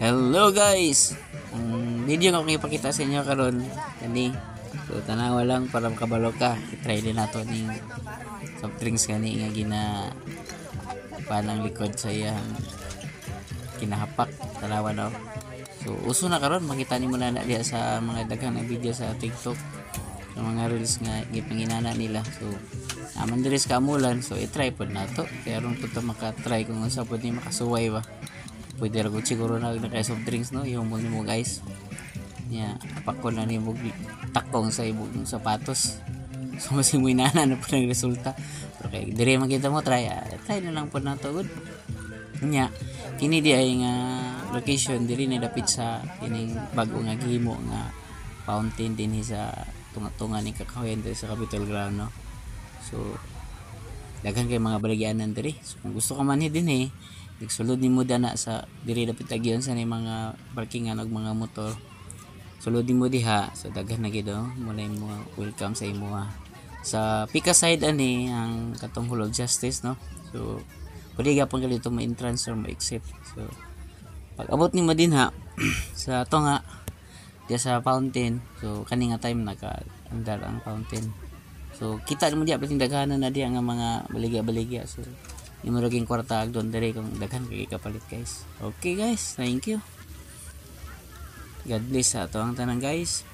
Hello guys! Ang video nga akong ipakita sa inyo karon kani. So tanawa lang para makabalo ka. I-try din nato ning soft drinks kani nga gina panang likod sa iyang kinahapak. Tanawa daw. So uso na karon makita nimo na diha sa mga daghang na video sa TikTok. Sa mga reels nga gipanginana nila. So naman diri sa kamulan, so i-try pod nato. Kaya ron pud ta maka-try kung unsa pud ni makasuway ba. Pwede rin siguro na soft drinks, no? Yung mo guys. Yeah, apakon na ni mo takong sa ibog ng sapatos. So masing mo inana na po ng resulta. Pero kaya dire makita mo try na lang po na to good. Nya kini di ay nga location diri na dapit sa kining bago nga gihimo nga fountain din sa tunga-tunga ni Kakahuyan diri sa Capitol Ground, no? So daghan kay mga baligyanan diri. So kung gusto ka man din sulod nimo dana sa diri dapit agyon sa ni mga parkingan og mga motor. Sulod nimo diha so daghan na gid mo na imo welcome sa imo sa Pika side ani ang katong Hall of Justice, no? So pwede gyapon kalito mo entrance or mo exit. So pag abot nimo din sa tunga diya sa fountain, so kani nga time naka-andar ang fountain. So kita mo diya pating daghanan na diya nga mga baligya-baligya. So imo raging kwarta agdon diri kung daghan kay kapalit guys. Okay guys, thank you. God bless sa ato ang tanan guys.